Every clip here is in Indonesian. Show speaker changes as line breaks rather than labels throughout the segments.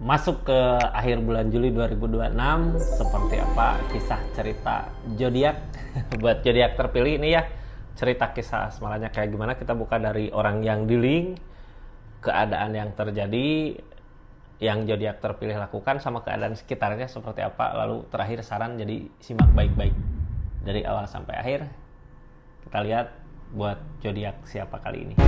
Masuk ke akhir bulan Juli 2026, seperti apa kisah cerita zodiak buat zodiak terpilih ini ya. Cerita kisah asmaranya kayak gimana, kita buka dari orang yang di link, keadaan yang terjadi, yang zodiak terpilih lakukan, sama keadaan sekitarnya seperti apa. Lalu terakhir saran, jadi simak baik-baik dari awal sampai akhir. Kita lihat buat zodiak siapa kali ini.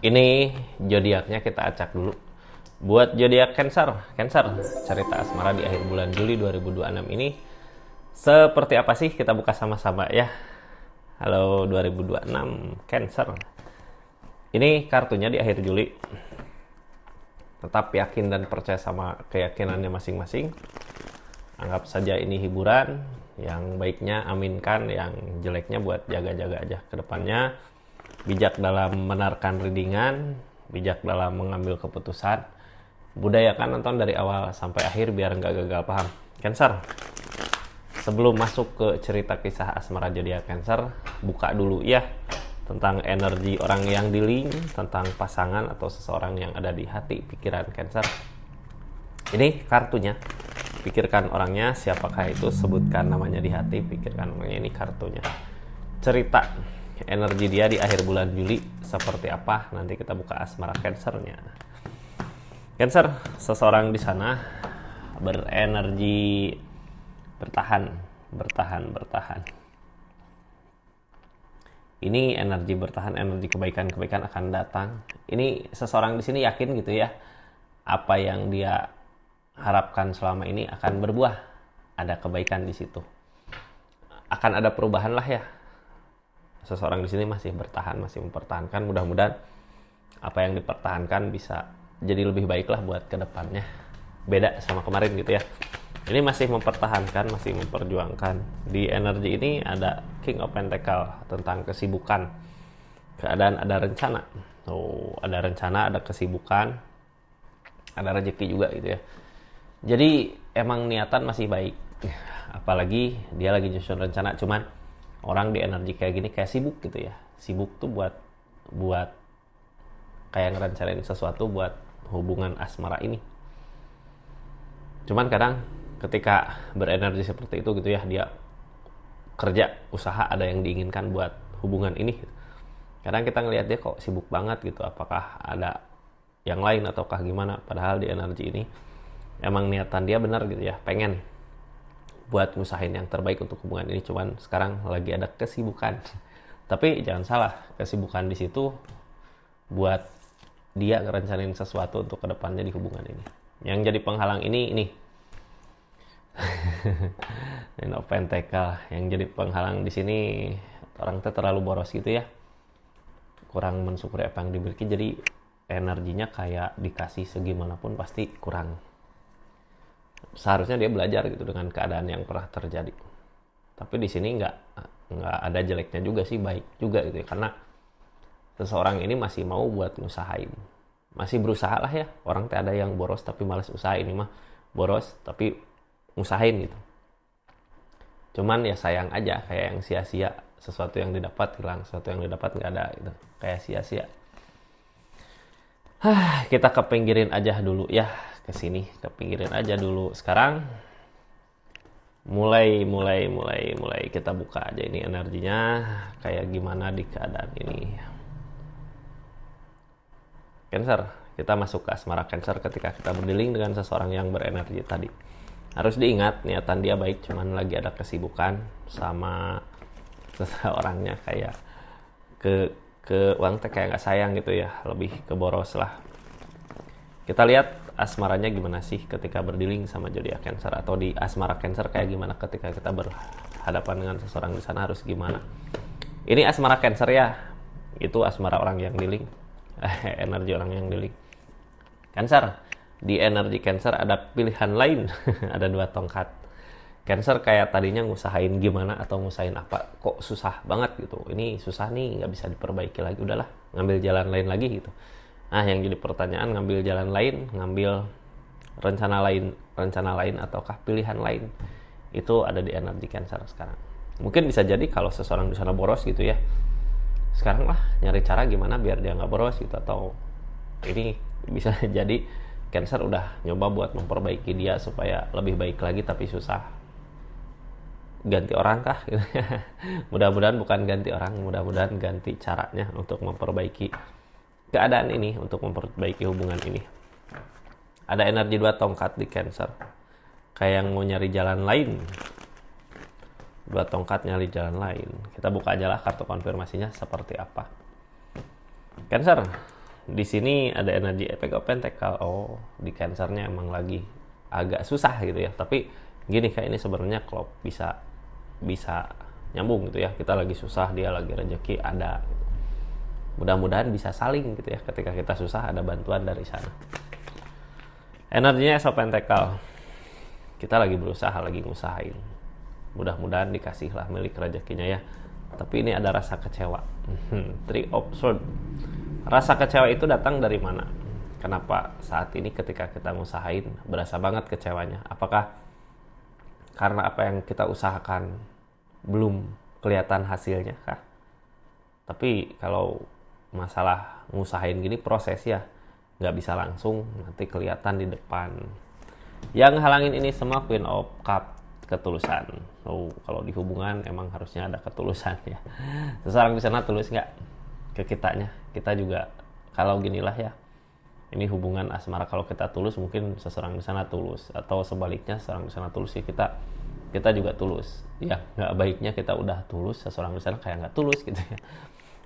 Ini zodiaknya kita acak dulu. Buat zodiak Cancer, cerita asmara di akhir bulan Juli 2026 ini seperti apa sih? Kita buka sama-sama ya. Halo 2026 Cancer. Ini kartunya di akhir Juli. Tetap yakin dan percaya sama keyakinannya masing-masing. Anggap saja ini hiburan. Yang baiknya aminkan, yang jeleknya buat jaga-jaga aja ke depannya. Bijak dalam menarikan readingan, bijak dalam mengambil keputusan. Budayakan nonton dari awal sampai akhir biar nggak gagal paham. Cancer, sebelum masuk ke cerita kisah asmara zodiak Cancer, buka dulu ya tentang energi orang yang di link, tentang pasangan atau seseorang yang ada di hati pikiran Cancer. Ini kartunya. Pikirkan orangnya, siapakah itu, sebutkan namanya di hati, pikirkan orangnya, ini kartunya. Cerita energi dia di akhir bulan Juli seperti apa, nanti kita buka asmara Cancernya. Cancer, seseorang di sana berenergi bertahan. Ini energi bertahan, energi kebaikan akan datang. Ini seseorang di sini yakin gitu ya, apa yang dia harapkan selama ini akan berbuah, ada kebaikan di situ, akan ada perubahan lah ya. Seseorang di sini masih bertahan, masih mempertahankan. Mudah-mudahan apa yang dipertahankan bisa jadi lebih baik lah buat kedepannya. Beda sama kemarin gitu ya. Ini masih mempertahankan, masih memperjuangkan. Di energi ini ada King of Pentacle tentang kesibukan. Keadaan ada rencana. Oh, ada rencana, ada kesibukan, ada rezeki juga gitu ya. Jadi emang niatan masih baik. Apalagi dia lagi nyusun rencana, cuman orang di energi kayak gini kayak sibuk gitu ya. Sibuk tuh buat kayak ngerencanain sesuatu buat hubungan asmara ini. Cuman kadang ketika berenergi seperti itu gitu ya, dia kerja, usaha, ada yang diinginkan buat hubungan ini gitu. Kadang kita ngelihat dia kok sibuk banget gitu, apakah ada yang lain ataukah gimana, padahal di energi ini emang niatan dia benar gitu ya, pengen buat ngusahain yang terbaik untuk hubungan ini, cuman sekarang lagi ada kesibukan. Tapi jangan salah, kesibukan di situ buat dia ngerencanain sesuatu untuk kedepannya di hubungan ini. Yang jadi penghalang ini Nine of Pentacle. Yang jadi penghalang di sini, orang tuh terlalu boros gitu ya, kurang mensyukuri apa yang dimiliki, jadi energinya kayak dikasih segimanapun pasti kurang. Seharusnya dia belajar gitu dengan keadaan yang pernah terjadi. Tapi di sini nggak ada jeleknya juga sih, baik juga gitu ya, karena seseorang ini masih mau buat ngusahain, masih berusaha lah ya. Orang teh ada yang boros tapi males usaha, ini mah boros tapi ngusahain gitu. Cuman ya sayang aja, kayak yang sia-sia, sesuatu yang didapat hilang, sesuatu yang didapat nggak ada gitu, kayak sia-sia. Kita kepinggirin aja dulu ya, kesini kepinggirin aja dulu. Sekarang mulai kita buka aja ini energinya kayak gimana di keadaan ini. Cancer, kita masuk ke asmara Cancer ketika kita berdealing dengan seseorang yang berenergi tadi. Harus diingat niatan dia baik, cuman lagi ada kesibukan sama seseorangnya, kayak ke uang teh kayak nggak sayang gitu ya, lebih ke boros lah. Kita lihat asmaranya gimana sih ketika berdealing sama zodiak Cancer, atau di asmara Cancer kayak gimana ketika kita berhadapan dengan seseorang di sana, harus gimana. Ini asmara Cancer ya, itu asmara orang yang dealing, energi orang yang dealing. Cancer, di energi Cancer ada pilihan lain. Ada 2 tongkat. Cancer kayak tadinya ngusahain gimana atau ngusahain apa, kok susah banget gitu, ini susah nih, nggak bisa diperbaiki lagi, udahlah ngambil jalan lain lagi gitu. Nah, yang jadi pertanyaan, ngambil jalan lain, ngambil rencana lain ataukah pilihan lain, itu ada di energi Cancer sekarang. Mungkin bisa jadi kalau seseorang di sana boros gitu ya, sekarang lah nyari cara gimana biar dia nggak boros gitu. Atau ini bisa jadi Cancer udah nyoba buat memperbaiki dia supaya lebih baik lagi tapi susah. Ganti orang kah gitu. Mudah-mudahan bukan ganti orang, mudah-mudahan ganti caranya untuk memperbaiki keadaan ini, untuk memperbaiki hubungan ini. Ada energi 2 tongkat di Cancer, kayak yang mau nyari jalan lain. 2 tongkat nyari jalan lain. Kita buka aja lah kartu konfirmasinya seperti apa. Cancer, di sini ada energi Page of Pentacle. Oh, di Cancernya emang lagi agak susah gitu ya. Tapi gini, kayak ini sebenarnya kalau bisa nyambung gitu ya. Kita lagi susah, dia lagi rezeki ada. Mudah-mudahan bisa saling gitu ya. Ketika kita susah ada bantuan dari sana. Energinya Ace of Pentacle. Kita lagi berusaha, lagi ngusahain. Mudah-mudahan dikasih lah milik rezekinya ya. Tapi ini ada rasa kecewa. Three of Swords. Rasa kecewa itu datang dari mana? Kenapa saat ini ketika kita ngusahain berasa banget kecewanya? Apakah karena apa yang kita usahakan belum kelihatan hasilnya kah? Tapi kalau masalah ngusahain gini proses ya, nggak bisa langsung nanti kelihatan di depan. Yang halangin ini semua Queen of Cup, ketulusan. Oh, kalau di hubungan emang harusnya ada ketulusan ya. Seseorang di sana tulus nggak ke kitanya? Kita juga kalau ginilah ya. Ini hubungan asmara, kalau kita tulus mungkin seseorang di sana tulus, atau sebaliknya seseorang di sana tulus ya kita juga tulus. Ya nggak baiknya kita udah tulus, seseorang di sana kayak nggak tulus gitu ya.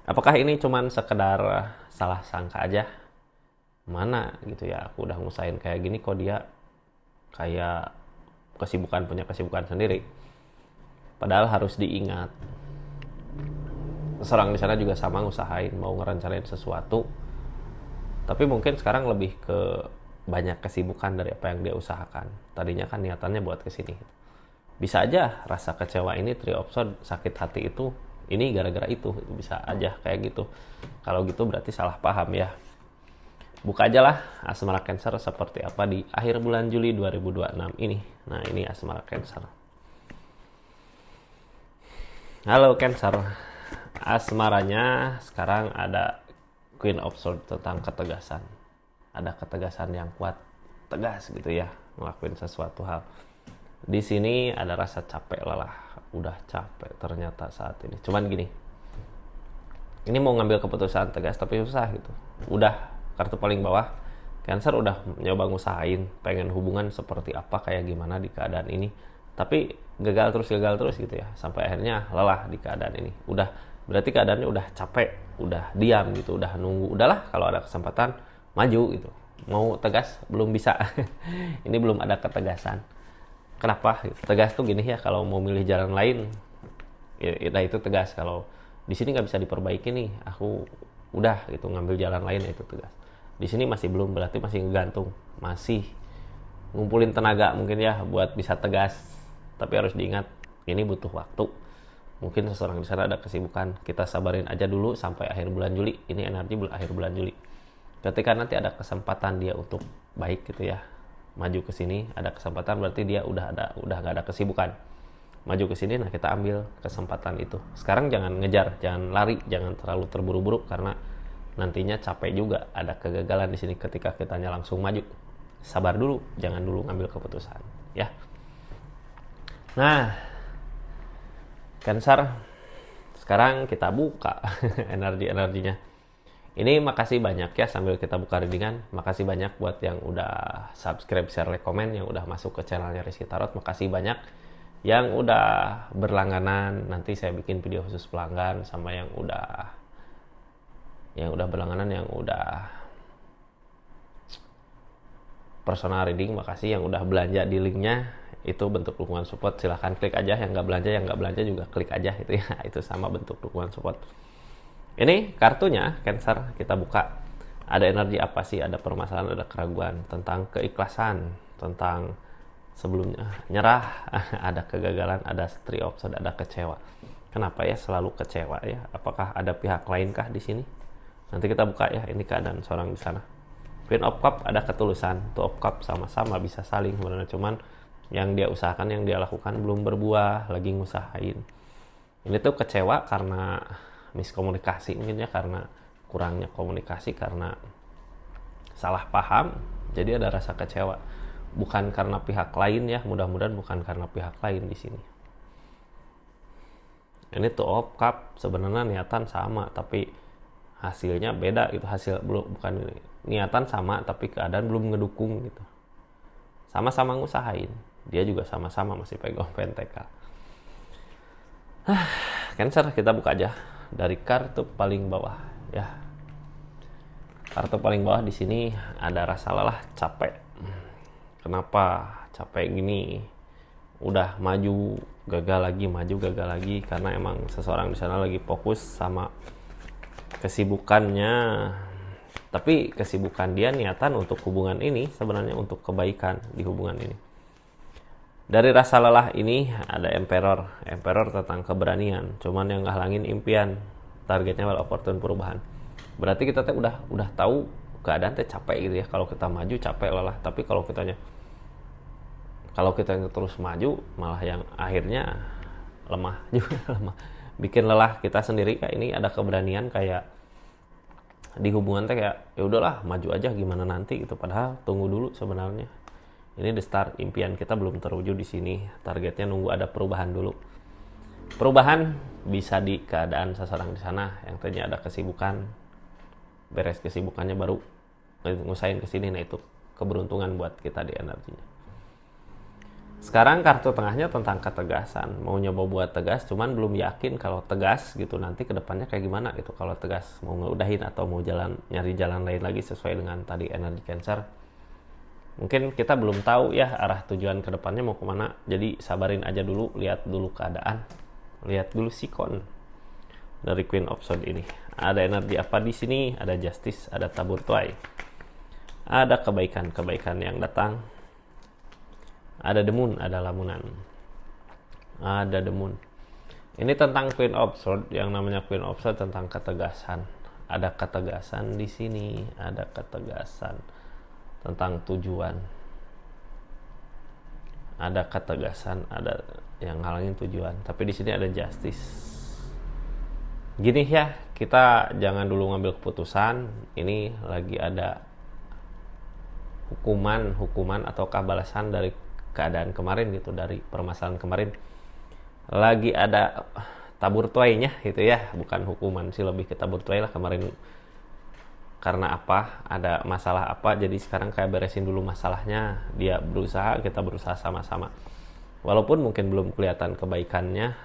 Apakah ini cuman sekedar salah sangka aja? Mana gitu ya, aku udah ngusahain kayak gini kok dia kayak punya kesibukan sendiri. Padahal harus diingat, seseorang di sana juga sama ngusahain mau ngerencanain sesuatu, tapi mungkin sekarang lebih ke banyak kesibukan dari apa yang dia usahakan. Tadinya kan niatannya buat kesini. Bisa aja rasa kecewa ini, Three of Swords, sakit hati itu ini gara-gara itu bisa aja kayak gitu. Kalau gitu berarti salah paham ya. Buka aja lah asmara Cancer seperti apa di akhir bulan Juli 2026 ini. Nah, ini asmara Cancer. Halo Cancer. Asmaranya sekarang ada Queen of Swords tentang ketegasan. Ada ketegasan yang kuat, tegas gitu ya, ngelakuin sesuatu hal. Di sini ada rasa capek, lelah. Udah capek ternyata saat ini. Cuman gini, ini mau ngambil keputusan tegas tapi susah gitu. Udah kartu paling bawah, Cancer udah nyoba ngusahain pengen hubungan seperti apa, kayak gimana di keadaan ini, tapi gagal terus gitu ya, sampai akhirnya lelah di keadaan ini. Udah berarti keadaannya udah capek, udah diam gitu, udah nunggu. Udahlah, kalau ada kesempatan maju gitu. Mau tegas belum bisa. Ini belum ada ketegasan. Kenapa? Tegas tuh gini ya, kalau mau milih jalan lain ya itu tegas. Kalau di sini nggak bisa diperbaiki nih, aku udah gitu ngambil jalan lain, itu tegas. Di sini masih belum, berarti masih ngegantung, masih ngumpulin tenaga mungkin ya buat bisa tegas. Tapi harus diingat, ini butuh waktu. Mungkin seseorang di sana ada kesibukan, kita sabarin aja dulu sampai akhir bulan Juli. Ini energi akhir bulan Juli. Ketika nanti ada kesempatan dia untuk baik gitu ya, maju ke sini, ada kesempatan berarti dia udah nggak ada kesibukan. Maju ke sini, nah kita ambil kesempatan itu. Sekarang jangan ngejar, jangan lari, jangan terlalu terburu-buru karena nantinya capek juga, ada kegagalan di sini ketika kitanya langsung maju. Sabar dulu, jangan dulu ngambil keputusan, ya. Nah, Cancer, sekarang kita buka energi-energinya. Ini makasih banyak ya, sambil kita buka readingan, makasih banyak buat yang udah subscribe, share, like, komen, yang udah masuk ke channelnya Rizky Tarot. Makasih banyak yang udah berlangganan. Nanti saya bikin video khusus pelanggan, sama yang udah berlangganan, yang udah personal reading. Makasih yang udah belanja di linknya, itu bentuk dukungan support. Silahkan klik aja, yang nggak belanja juga klik aja itu ya. Itu sama bentuk dukungan support. Ini kartunya Cancer, kita buka. Ada energi apa sih? Ada permasalahan, ada keraguan tentang keikhlasan, tentang sebelumnya nyerah, ada kegagalan, ada Three of Swords, ada kecewa. Kenapa ya selalu kecewa ya? Apakah ada pihak lain kah di sini? Nanti kita buka ya, ini keadaan seorang di sana. Queen of Cup, ada ketulusan. Two of Cup, sama-sama bisa saling sebenarnya, cuman yang dia usahakan, yang dia lakukan belum berbuah, lagi ngusahain. Ini tuh kecewa karena miskomunikasi mungkin ya, karena kurangnya komunikasi, karena salah paham, jadi ada rasa kecewa. Bukan karena pihak lain ya, mudah-mudahan bukan karena pihak lain di sini. Ini Two of Cup sebenarnya niatan sama tapi hasilnya beda gitu. Hasil belum, bukan niatan sama tapi keadaan belum ngedukung gitu. Sama-sama ngusahain, dia juga sama-sama masih pegang pentakel. Cancer, kita buka aja dari kartu paling bawah ya. Kartu paling bawah di sini ada rasa lelah, capek. Kenapa capek gini? Udah maju gagal lagi, maju gagal lagi, karena emang seseorang di sana lagi fokus sama kesibukannya. Tapi kesibukan dia niatan untuk hubungan ini, sebenarnya untuk kebaikan di hubungan ini. Dari rasa lelah ini ada Emperor tentang keberanian, cuman yang ngalangin impian, targetnya well opportune perubahan. Berarti kita udah tahu keadaan teh capek gitu ya, kalau kita maju capek lelah. Tapi kalau kita terus maju malah yang akhirnya lemah juga, bikin lelah kita sendiri. Kayak ini ada keberanian, kayak di hubungan teh kayak ya udahlah maju aja gimana nanti gitu, padahal tunggu dulu sebenarnya. Ini the start, impian kita belum terwujud di sini, targetnya nunggu ada perubahan dulu. Perubahan bisa di keadaan seseorang di sana yang tadinya ada kesibukan, beres kesibukannya baru ngusahain kesini. Nah itu keberuntungan buat kita di energinya. Sekarang kartu tengahnya tentang ketegasan, mau nyoba buat tegas cuman belum yakin kalau tegas gitu nanti kedepannya kayak gimana gitu. Kalau tegas mau ngeudahin atau mau nyari jalan lain lagi sesuai dengan tadi energi Cancer. Mungkin kita belum tahu ya arah tujuan kedepannya mau kemana, jadi sabarin aja dulu, lihat dulu keadaan, lihat dulu sikon dari Queen of Swords ini. Ada energi apa di sini? Ada Justice, ada tabur tuai, ada kebaikan yang datang. Ada The Moon, ada lamunan. Ada The Moon. Ini tentang Queen of Swords, yang namanya Queen of Swords tentang ketegasan. Ada ketegasan di sini, ada ketegasan tentang tujuan. Ada ketegasan, ada yang ngalangin tujuan. Tapi di sini ada Justice. Gini ya, kita jangan dulu ngambil keputusan. Ini lagi ada hukuman ataukah balasan dari keadaan kemarin gitu, dari permasalahan kemarin. Lagi ada tabur tuainya gitu ya, bukan hukuman sih, lebih ke tabur tuai lah kemarin. Karena apa? Ada masalah apa, jadi sekarang kayak beresin dulu masalahnya. Dia berusaha, kita berusaha sama-sama. Walaupun mungkin belum kelihatan kebaikannya.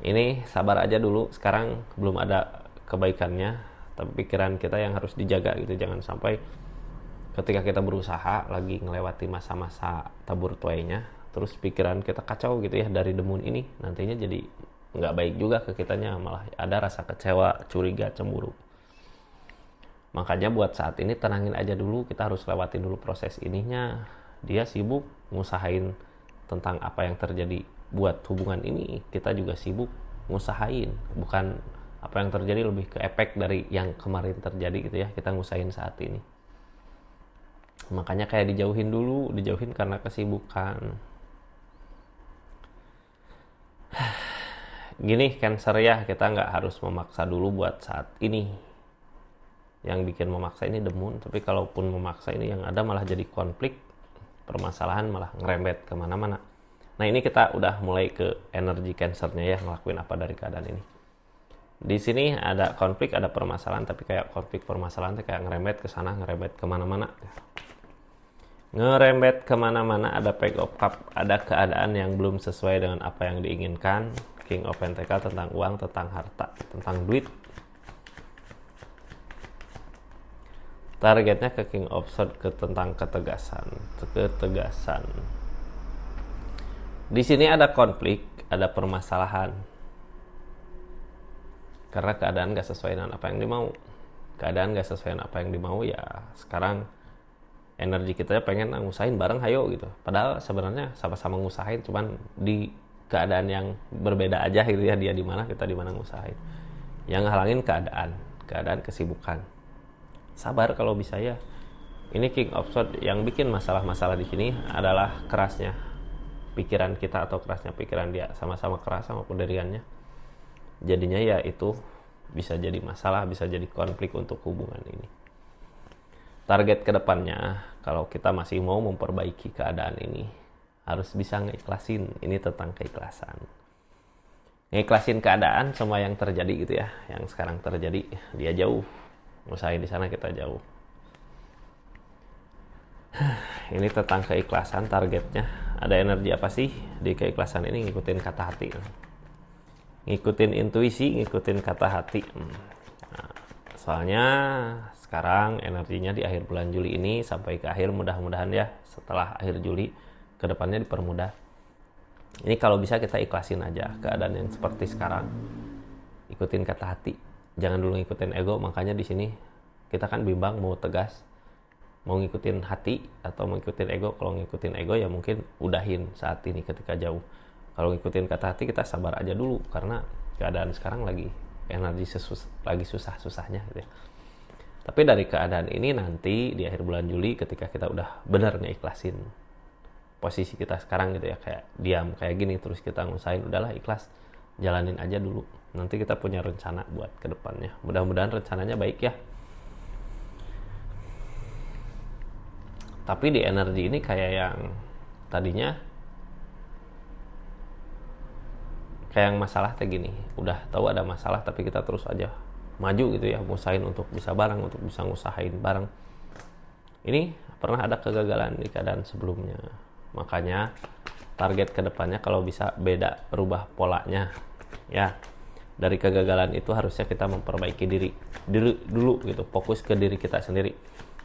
Ini sabar aja dulu, sekarang belum ada kebaikannya, tapi pikiran kita yang harus dijaga gitu. Jangan sampai ketika kita berusaha lagi ngelewati masa-masa tabur tuainya, terus pikiran kita kacau gitu ya dari The Moon ini, nantinya jadi nggak baik juga ke kitanya, malah ada rasa kecewa, curiga, cemburu. Makanya buat saat ini tenangin aja dulu, kita harus lewatin dulu proses ininya. Dia sibuk ngusahain tentang apa yang terjadi buat hubungan ini, kita juga sibuk ngusahain, bukan apa yang terjadi, lebih ke efek dari yang kemarin terjadi gitu ya, kita ngusahain saat ini. Makanya kayak dijauhin dulu, dijauhin karena kesibukan. Gini Cancer ya, kita nggak harus memaksa dulu buat saat ini. Yang bikin memaksa ini The Moon, tapi kalaupun memaksa ini yang ada malah jadi konflik, permasalahan malah ngerembet kemana-mana. Nah ini kita udah mulai ke energi Cancernya ya, ngelakuin apa dari keadaan ini. Di sini ada konflik, ada permasalahan, tapi kayak konflik permasalahan tuh kayak ngerembet ke sana, ngerembet kemana-mana. Ngerembet kemana-mana, ada Page of Cup, ada keadaan yang belum sesuai dengan apa yang diinginkan. King of Pentacle tentang uang, tentang harta, tentang duit. Targetnya ke King of Swords, ke tentang ketegasan. Di sini ada konflik, ada permasalahan. Karena keadaan gak sesuai dengan apa yang dimau. Keadaan gak sesuai dengan apa yang dimau ya, sekarang energi kita pengen ngusahain bareng hayo gitu. Padahal sebenarnya sama-sama ngusahain, cuman di keadaan yang berbeda aja gitu ya, dia di mana, kita di mana ngusahain. Yang halangin keadaan kesibukan. Sabar kalau bisa ya. Ini King of Swords, yang bikin masalah-masalah di sini adalah kerasnya pikiran kita atau kerasnya pikiran dia, sama-sama keras sama pendiriannya. jadinya ya itu bisa jadi masalah, bisa jadi konflik untuk hubungan ini. Target kedepannya, kalau kita masih mau memperbaiki keadaan ini, harus bisa ngeikhlasin. Ini tentang keikhlasan. Ngeikhlasin keadaan semua yang terjadi gitu ya, yang sekarang terjadi. Dia jauh, usahain di sana kita jauh. Ini tentang keikhlasan, targetnya. Ada energi apa sih di keikhlasan ini? Ngikutin kata hati, ngikutin intuisi, ngikutin kata hati. Nah, soalnya sekarang energinya di akhir bulan Juli ini sampai ke akhir, mudah-mudahan ya setelah akhir Juli kedepannya dipermudah. Ini kalau bisa kita ikhlasin aja keadaan yang seperti sekarang, ikutin kata hati, jangan dulu ngikutin ego. Makanya di sini kita kan bimbang mau tegas, mau ngikutin hati atau mau ngikutin ego. Kalau ngikutin ego ya mungkin udahin saat ini ketika jauh. Kalau ngikutin kata hati kita sabar aja dulu, karena keadaan sekarang lagi energi lagi susah-susahnya gitu ya. Tapi dari keadaan ini nanti di akhir bulan Juli ketika kita udah benar ngeikhlasin posisi kita sekarang gitu ya, kayak diam kayak gini terus kita ngusahain udahlah ikhlas, jalanin aja dulu. Nanti kita punya rencana buat kedepannya. Mudah-mudahan rencananya baik ya. Tapi di energi ini kayak yang tadinya kayak yang masalah kayak gini, udah tahu ada masalah tapi kita terus aja maju gitu ya, ngusahain untuk bisa bareng, untuk bisa ngusahain bareng. Ini pernah ada kegagalan di keadaan sebelumnya. Makanya target kedepannya kalau bisa beda, rubah polanya ya. Dari kegagalan itu harusnya kita memperbaiki diri dulu gitu, fokus ke diri kita sendiri.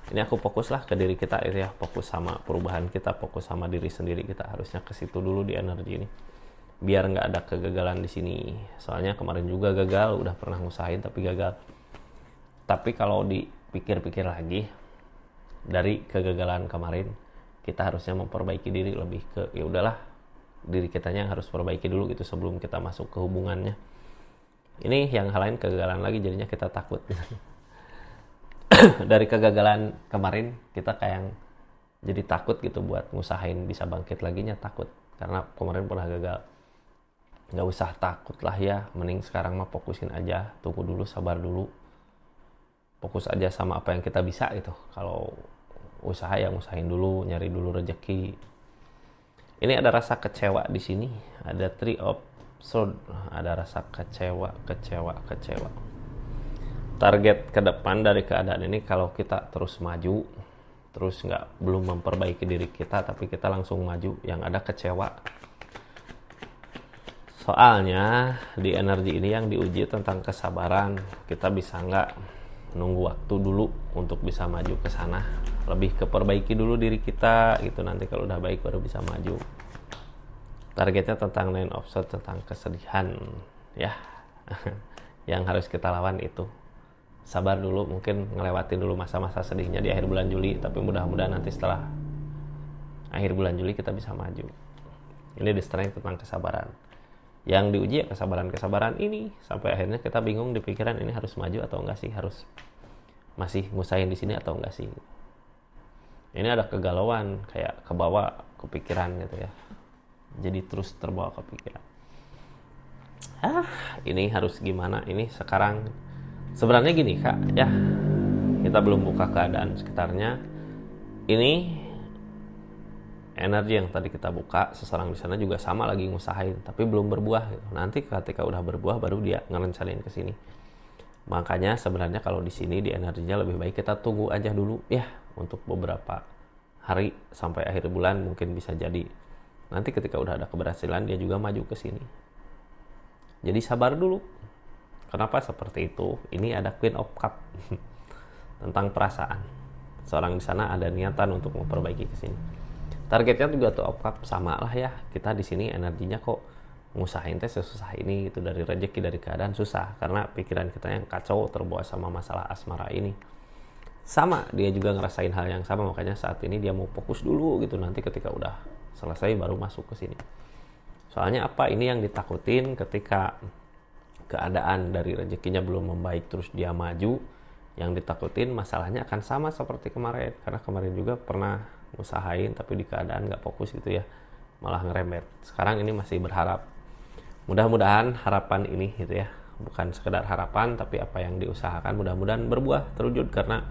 Ini aku fokuslah ke diri kita itu ya, fokus sama perubahan kita, fokus sama diri sendiri kita, harusnya ke situ dulu di energi ini. Biar nggak ada kegagalan di sini. Soalnya kemarin juga gagal, udah pernah ngusahain tapi gagal. Tapi kalau dipikir-pikir lagi, dari kegagalan kemarin, kita harusnya memperbaiki diri lebih ke ya udahlah, diri kitanya yang harus perbaiki dulu gitu sebelum kita masuk ke hubungannya. Ini yang hal lain kegagalan lagi, jadinya kita takut. Dari kegagalan kemarin kita kayak yang jadi takut gitu buat ngusahain bisa bangkit laginya, takut karena kemarin pernah gagal. Nggak usah takut lah ya, mending sekarang mah fokusin aja, tunggu dulu, sabar dulu, fokus aja sama apa yang kita bisa gitu. Kalau usaha ya usahain dulu, nyari dulu rezeki. Ini ada rasa kecewa di sini, ada 3 of Swords, ada rasa kecewa. Target ke depan dari keadaan ini, kalau kita terus maju, terus belum memperbaiki diri kita, tapi kita langsung maju, yang ada kecewa. Soalnya di energi ini yang diuji tentang kesabaran. Kita bisa nggak nunggu waktu dulu untuk bisa maju ke sana, lebih ke perbaiki dulu diri kita gitu, nanti kalau udah baik baru bisa maju. Targetnya tentang 9 of Swords, tentang kesedihan ya. Yang harus kita lawan itu sabar dulu, mungkin ngelewatin dulu masa-masa sedihnya di akhir bulan Juli, tapi mudah-mudahan nanti setelah akhir bulan Juli kita bisa maju. Ini the strength tentang kesabaran. Yang diuji ya kesabaran ini, sampai akhirnya kita bingung di pikiran, ini harus maju atau enggak sih, harus masih ngusahain di sini atau enggak sih. Ini ada kegalauan, kayak kebawa kepikiran gitu ya, jadi terus terbawa kepikiran. Ini harus gimana ini sekarang. Sebenarnya gini kak ya, kita belum buka keadaan sekitarnya. Ini energi yang tadi kita buka, seseorang di sana juga sama lagi ngusahain tapi belum berbuah gitu. Nanti ketika udah berbuah baru dia ngerencanain ke sini. Makanya sebenarnya kalau di sini di energinya lebih baik kita tunggu aja dulu ya, untuk beberapa hari sampai akhir bulan mungkin bisa jadi. Nanti ketika udah ada keberhasilan dia juga maju ke sini. Jadi sabar dulu. Kenapa seperti itu? Ini ada Queen of Cup tentang perasaan. Seorang di sana ada niatan untuk memperbaiki ke sini. Targetnya juga tuh of Cup sama lah ya. Kita di sini energinya kok ngusahain teh sesusah ini gitu, dari rezeki dari keadaan susah karena pikiran kita yang kacau terbawa sama masalah asmara ini. Sama, dia juga ngerasain hal yang sama, makanya saat ini dia mau fokus dulu gitu, nanti ketika udah selesai baru masuk ke sini. Soalnya apa? Ini yang ditakutin ketika keadaan dari rezekinya belum membaik terus dia maju, yang ditakutin masalahnya akan sama seperti kemarin, karena kemarin juga pernah usahain tapi di keadaan nggak fokus gitu ya, malah ngerembet. Sekarang ini masih berharap, mudah-mudahan harapan ini gitu ya bukan sekedar harapan, tapi apa yang diusahakan mudah-mudahan berbuah terwujud karena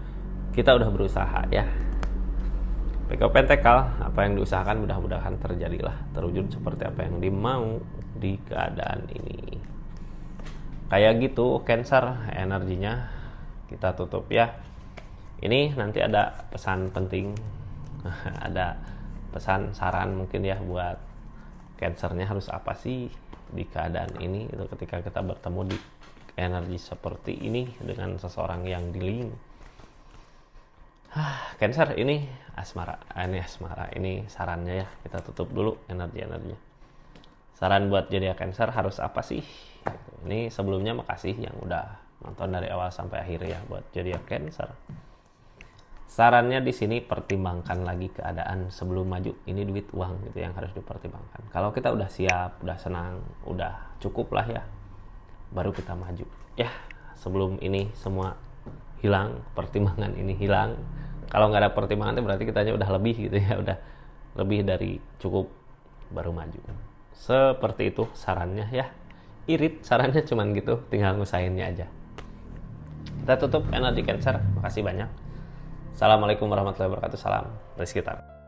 kita udah berusaha ya. Peko Pentekal, apa yang diusahakan mudah-mudahan terjadilah, terwujud seperti apa yang dimau di keadaan ini. Kayak gitu Cancer energinya. Kita tutup ya. Ini nanti ada pesan penting, ada pesan saran mungkin ya buat Cancernya harus apa sih di keadaan ini itu ketika kita bertemu di energi seperti ini dengan seseorang yang dealing. Cancer ini asmara, ini sarannya ya, kita tutup dulu energi-energinya. Saran buat zodiak Cancer harus apa sih? Ini sebelumnya makasih yang udah nonton dari awal sampai akhir ya buat zodiak Cancer. Sarannya di sini pertimbangkan lagi keadaan sebelum maju. Ini duit uang gitu yang harus dipertimbangkan. Kalau kita udah siap, udah senang, udah cukup lah ya, baru kita maju. Ya, sebelum ini semua hilang, pertimbangan ini hilang. Kalau nggak ada pertimbangan itu berarti kitanya udah lebih gitu ya, udah lebih dari cukup, baru maju. Seperti itu sarannya ya. Irit sarannya cuman gitu, tinggal ngusahainnya aja. Kita tutup energi Cancer. Makasih banyak. Assalamualaikum warahmatullahi wabarakatuh. Salam Rizky Tar.